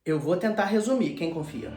Eu vou tentar resumir, quem confia?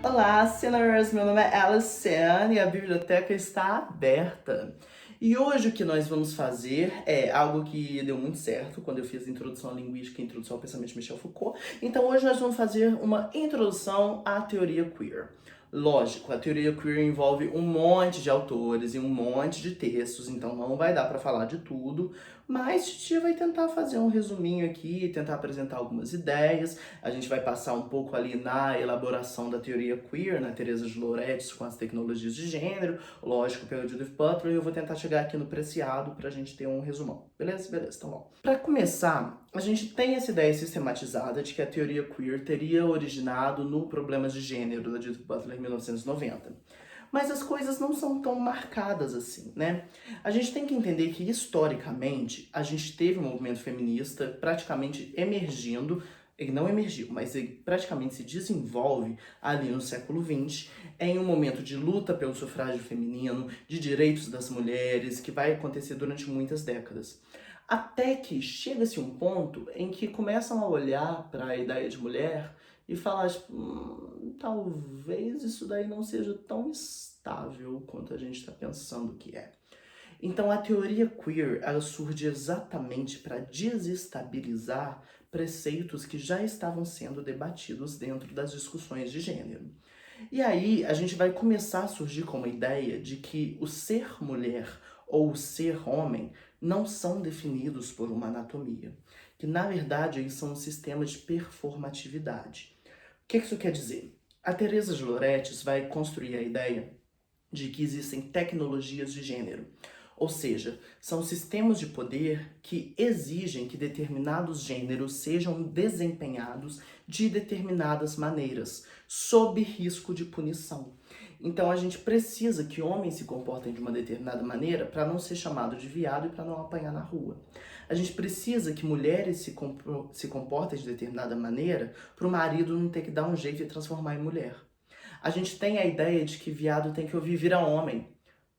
Olá, sinners! Meu nome é Alison e a biblioteca está aberta. E hoje o que nós vamos fazer é algo que deu muito certo quando eu fiz a introdução à linguística e a introdução ao pensamento de Michel Foucault. Então hoje nós vamos fazer uma introdução à teoria queer. Lógico, a teoria queer envolve um monte de autores e um monte de textos, então não vai dar para falar de tudo, mas a gente vai tentar fazer um resuminho aqui, tentar apresentar algumas ideias. A gente vai passar um pouco ali na elaboração da teoria queer, na Teresa de Lauretis com as tecnologias de gênero, lógico, pela Judith Butler, e eu vou tentar chegar aqui no Preciado pra gente ter um resumão. Beleza? Beleza, então bom. Pra começar, a gente tem essa ideia sistematizada de que a teoria queer teria originado no Problemas de Gênero, da Judith Butler, em 1990. Mas as coisas não são tão marcadas assim, né? A gente tem que entender que, historicamente, a gente teve um movimento feminista praticamente emergindo, ele não emergiu, mas ele praticamente se desenvolve ali no século XX, em um momento de luta pelo sufrágio feminino, de direitos das mulheres, que vai acontecer durante muitas décadas. Até que chega-se um ponto em que começam a olhar para a ideia de mulher e falar, tipo, talvez isso daí não seja tão estável quanto a gente está pensando que é. Então a teoria queer, ela surge exatamente para desestabilizar preceitos que já estavam sendo debatidos dentro das discussões de gênero. E aí a gente vai começar a surgir com uma ideia de que o ser mulher ou o ser homem não são definidos por uma anatomia, que na verdade eles são um sistema de performatividade. O que isso quer dizer? A Teresa de Lauretis vai construir a ideia de que existem tecnologias de gênero, ou seja, são sistemas de poder que exigem que determinados gêneros sejam desempenhados de determinadas maneiras, sob risco de punição. Então a gente precisa que homens se comportem de uma determinada maneira para não ser chamado de viado e para não apanhar na rua. A gente precisa que mulheres se comportem de determinada maneira para o marido não ter que dar um jeito de transformar em mulher. A gente tem a ideia de que viado tem que ouvir virar homem.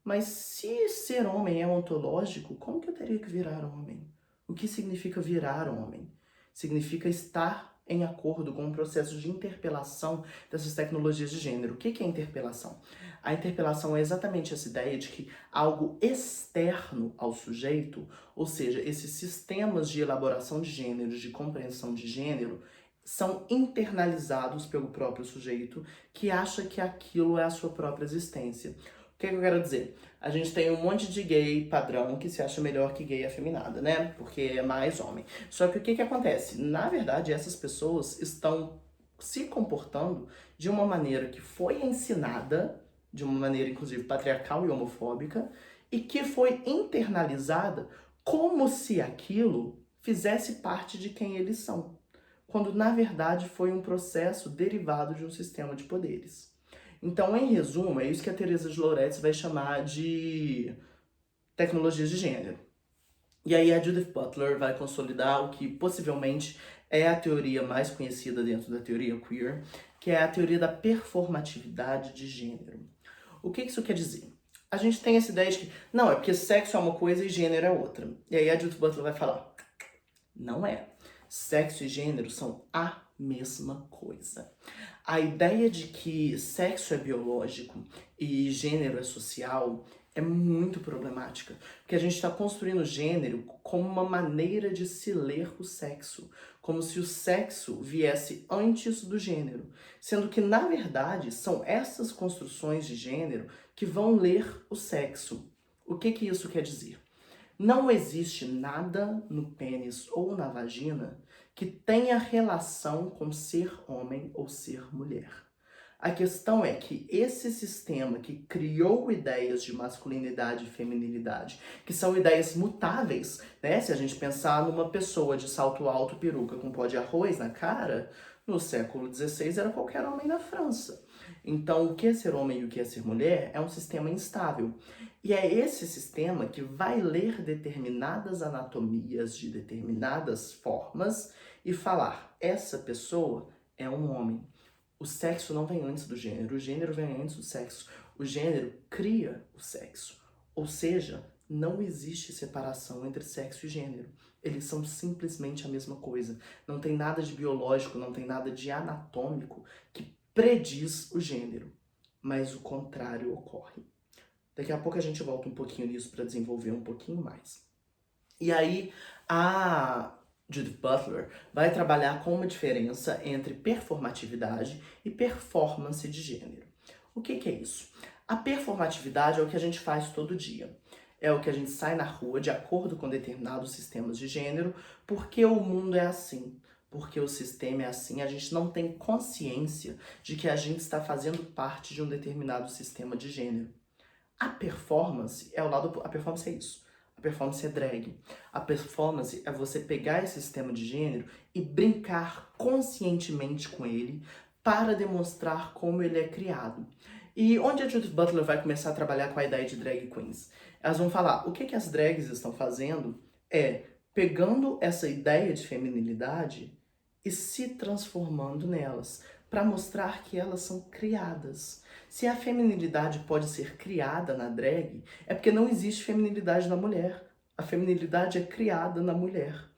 Mas se ser homem é ontológico, como que eu teria que virar homem? O que significa virar homem? Significa estar em acordo com o processo de interpelação dessas tecnologias de gênero. O que é interpelação? A interpelação é exatamente essa ideia de que algo externo ao sujeito, ou seja, esses sistemas de elaboração de gêneros, de compreensão de gênero, são internalizados pelo próprio sujeito que acha que aquilo é a sua própria existência. O que eu quero dizer? A gente tem um monte de gay padrão que se acha melhor que gay afeminada, né? Porque é mais homem. Só que o que acontece? Na verdade, essas pessoas estão se comportando de uma maneira que foi ensinada, de uma maneira inclusive patriarcal e homofóbica, e que foi internalizada como se aquilo fizesse parte de quem eles são, quando na verdade foi um processo derivado de um sistema de poderes. Então, em resumo, é isso que a Teresa de Lauretis vai chamar de tecnologias de gênero. E aí a Judith Butler vai consolidar o que possivelmente é a teoria mais conhecida dentro da teoria queer, que é a teoria da performatividade de gênero. O que isso quer dizer? A gente tem essa ideia de que, não, é porque sexo é uma coisa e gênero é outra. E aí a Judith Butler vai falar, não é. Sexo e gênero são a mesma coisa. A ideia de que sexo é biológico e gênero é social é muito problemática, porque a gente está construindo gênero como uma maneira de se ler o sexo, como se o sexo viesse antes do gênero, sendo que, na verdade, são essas construções de gênero que vão ler o sexo. O que isso quer dizer? Não existe nada no pênis ou na vagina que tenha relação com ser homem ou ser mulher. A questão é que esse sistema que criou ideias de masculinidade e feminilidade, que são ideias mutáveis, né? Se a gente pensar numa pessoa de salto alto, peruca com pó de arroz na cara, no século XVI era qualquer homem na França. Então, o que é ser homem e o que é ser mulher é um sistema instável. E é esse sistema que vai ler determinadas anatomias de determinadas formas e falar: essa pessoa é um homem. O sexo não vem antes do gênero, o gênero vem antes do sexo. O gênero cria o sexo. Ou seja, Não existe separação entre sexo e gênero. Eles são simplesmente a mesma coisa. Não tem nada de biológico, não tem nada de anatômico que prediz o gênero. Mas o contrário ocorre. Daqui a pouco a gente volta um pouquinho nisso para desenvolver um pouquinho mais. E aí, a Judith Butler vai trabalhar com uma diferença entre performatividade e performance de gênero. O que é isso? A performatividade é o que a gente faz todo dia. É o que a gente sai na rua de acordo com determinados sistemas de gênero, porque o mundo é assim, porque o sistema é assim. A gente não tem consciência de que a gente está fazendo parte de um determinado sistema de gênero. A performance é o lado. A performance é isso. A performance é drag. A performance é você pegar esse sistema de gênero e brincar conscientemente com ele para demonstrar como ele é criado. E onde a Judith Butler vai começar a trabalhar com a ideia de drag queens? Elas vão falar, o que as drags estão fazendo é pegando essa ideia de feminilidade e se transformando nelas, para mostrar que elas são criadas. Se a feminilidade pode ser criada na drag, é porque não existe feminilidade na mulher. A feminilidade é criada na mulher.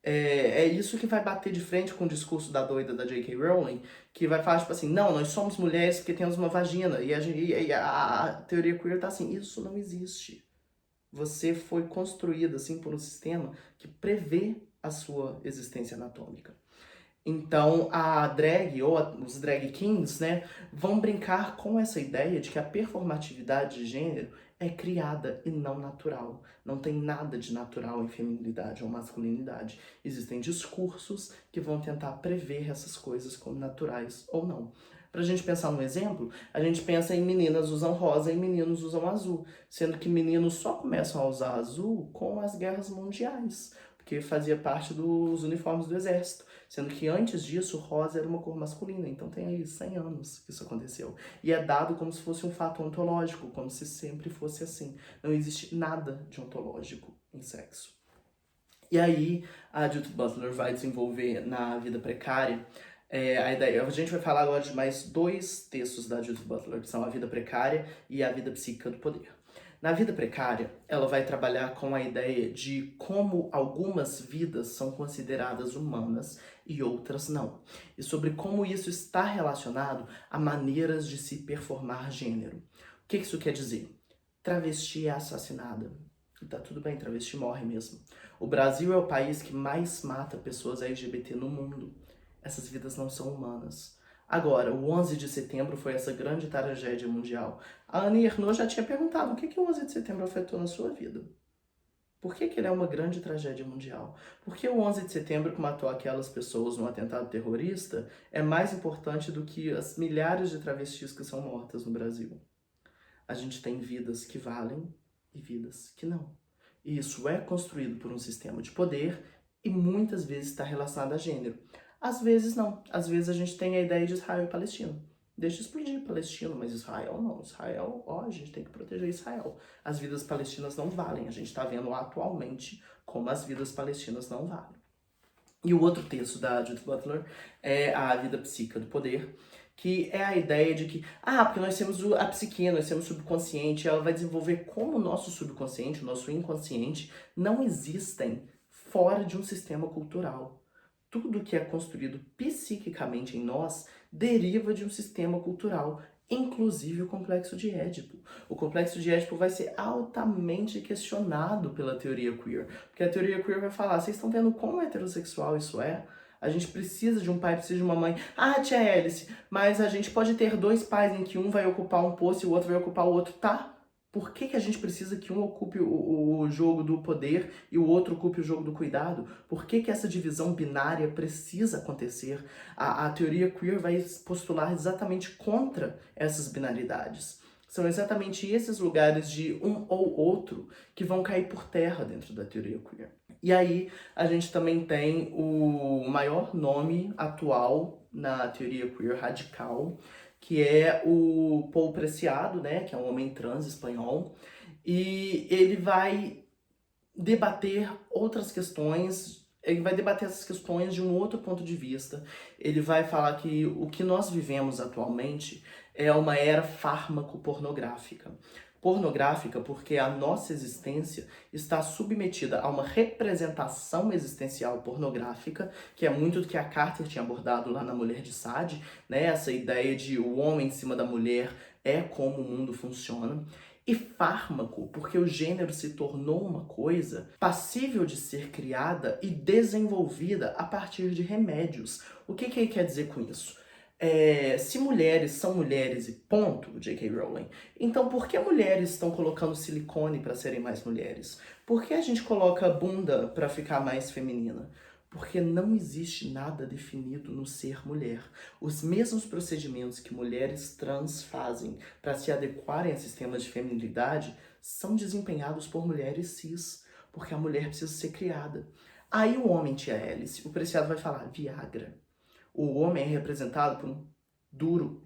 É isso que vai bater de frente com o discurso da doida da J.K. Rowling, que vai falar, tipo assim, não, nós somos mulheres porque temos uma vagina, e a teoria queer tá assim, isso não existe. Você foi construída, assim, por um sistema que prevê a sua existência anatômica. Então, a drag, ou os drag kings, né, vão brincar com essa ideia de que a performatividade de gênero é criada e não natural. Não tem nada de natural em feminilidade ou masculinidade. Existem discursos que vão tentar prever essas coisas como naturais ou não. Pra gente pensar num exemplo, a gente pensa em meninas usam rosa e meninos usam azul, sendo que meninos só começam a usar azul com as guerras mundiais, porque fazia parte dos uniformes do exército, sendo que antes disso rosa era uma cor masculina, então tem aí 100 anos que isso aconteceu. E é dado como se fosse um fato ontológico, como se sempre fosse assim. Não existe nada de ontológico em sexo. E aí a Judith Butler vai desenvolver na Vida Precária a ideia. A gente vai falar agora de mais 2 textos da Judith Butler, que são A Vida Precária e A Vida Psíquica do Poder. Na Vida Precária, ela vai trabalhar com a ideia de como algumas vidas são consideradas humanas e outras não. E sobre como isso está relacionado a maneiras de se performar gênero. O que isso quer dizer? Travesti é assassinada. E tá tudo bem, travesti morre mesmo. O Brasil é o país que mais mata pessoas LGBT no mundo. Essas vidas não são humanas. Agora, o 11 de setembro foi essa grande tragédia mundial. A Annie Ernaux já tinha perguntado o que o 11 de setembro afetou na sua vida. Por que ele é uma grande tragédia mundial? Porque o 11 de setembro, que matou aquelas pessoas num atentado terrorista, é mais importante do que as milhares de travestis que são mortas no Brasil. A gente tem vidas que valem e vidas que não. E isso é construído por um sistema de poder e muitas vezes está relacionado a gênero. Às vezes não. Às vezes a gente tem a ideia de Israel e Palestina. Deixa explodir Palestina, mas Israel não. Israel, a gente tem que proteger Israel. As vidas palestinas não valem. A gente está vendo atualmente como as vidas palestinas não valem. E o outro texto da Judith Butler é A Vida Psíquica do Poder, que é a ideia de que, porque nós temos a psique, nós temos o subconsciente, ela vai desenvolver como o nosso subconsciente, o nosso inconsciente, não existem fora de um sistema cultural. Tudo que é construído psiquicamente em nós deriva de um sistema cultural, inclusive o complexo de Édipo. O complexo de Édipo vai ser altamente questionado pela teoria queer, porque a teoria queer vai falar, vocês estão vendo quão heterossexual isso é? A gente precisa de um pai, precisa de uma mãe. Tia Hélice, mas a gente pode ter 2 pais em que um vai ocupar um posto e o outro vai ocupar o outro, tá? Por que a gente precisa que um ocupe o jogo do poder e o outro ocupe o jogo do cuidado? Por que essa divisão binária precisa acontecer? A teoria queer vai postular exatamente contra essas binaridades. São exatamente esses lugares de um ou outro que vão cair por terra dentro da teoria queer. E aí a gente também tem o maior nome atual na teoria queer radical, que é o Paul Preciado, né, que é um homem trans espanhol, e ele vai debater outras questões, ele vai debater essas questões de um outro ponto de vista. Ele vai falar que o que nós vivemos atualmente é uma era fármaco-pornográfica. pornográfica porque a nossa existência está submetida a uma representação existencial pornográfica, que é muito do que a Carter tinha abordado lá na Mulher de Sade, né? Essa ideia de o homem em cima da mulher é como o mundo funciona. E fármaco, porque o gênero se tornou uma coisa passível de ser criada e desenvolvida a partir de remédios. O que ele quer dizer com isso? Se mulheres são mulheres e ponto, J.K. Rowling, então por que mulheres estão colocando silicone para serem mais mulheres? Por que a gente coloca bunda para ficar mais feminina? Porque não existe nada definido no ser mulher. Os mesmos procedimentos que mulheres trans fazem para se adequarem a sistemas de feminilidade são desempenhados por mulheres cis, porque a mulher precisa ser criada. Aí o homem, tia Alice, o Preciado vai falar Viagra. O homem é representado por um duro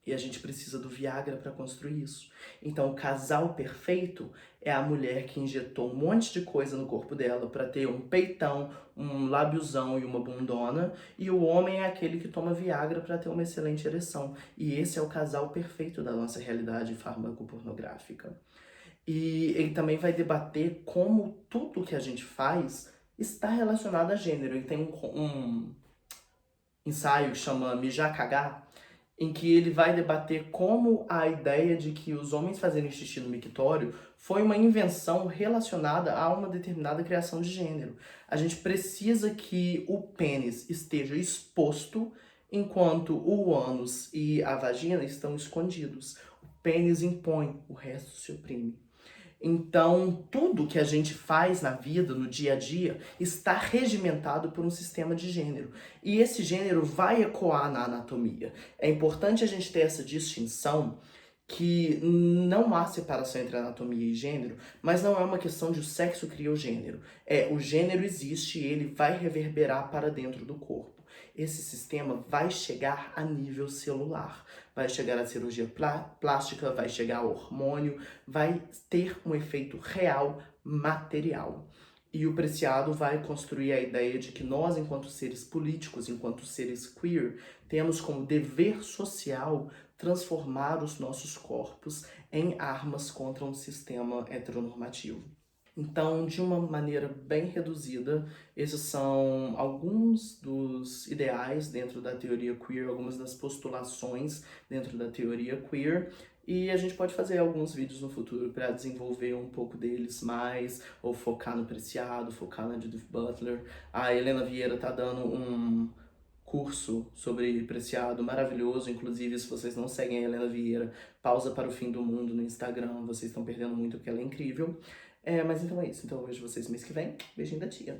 e a gente precisa do Viagra para construir isso. Então, o casal perfeito é a mulher que injetou um monte de coisa no corpo dela para ter um peitão, um lábiozão e uma bundona, e o homem é aquele que toma Viagra para ter uma excelente ereção. E esse é o casal perfeito da nossa realidade farmacopornográfica. E ele também vai debater como tudo que a gente faz está relacionado a gênero. Ele tem um ensaio que chama Mijar Cagar, em que ele vai debater como a ideia de que os homens fazerem xixi no mictório foi uma invenção relacionada a uma determinada criação de gênero. A gente precisa que o pênis esteja exposto enquanto o ânus e a vagina estão escondidos. O pênis impõe, o resto se oprime. Então, tudo que a gente faz na vida, no dia a dia, está regimentado por um sistema de gênero. E esse gênero vai ecoar na anatomia. É importante a gente ter essa distinção que não há separação entre anatomia e gênero, mas não é uma questão de o sexo cria o gênero. O gênero existe e ele vai reverberar para dentro do corpo. Esse sistema vai chegar a nível celular, vai chegar à cirurgia plástica, vai chegar ao hormônio, vai ter um efeito real, material. E o Preciado vai construir a ideia de que nós, enquanto seres políticos, enquanto seres queer, temos como dever social transformar os nossos corpos em armas contra um sistema heteronormativo. Então, de uma maneira bem reduzida, esses são alguns dos ideais dentro da teoria queer, algumas das postulações dentro da teoria queer, e a gente pode fazer alguns vídeos no futuro para desenvolver um pouco deles mais, ou focar no Preciado, focar na Judith Butler. A Helena Vieira tá dando um curso sobre Preciado maravilhoso, inclusive se vocês não seguem a Helena Vieira, pausa para o fim do mundo no Instagram, vocês estão perdendo muito porque ela é incrível. Mas então é isso, então eu vejo vocês mês que vem, beijinho da tia.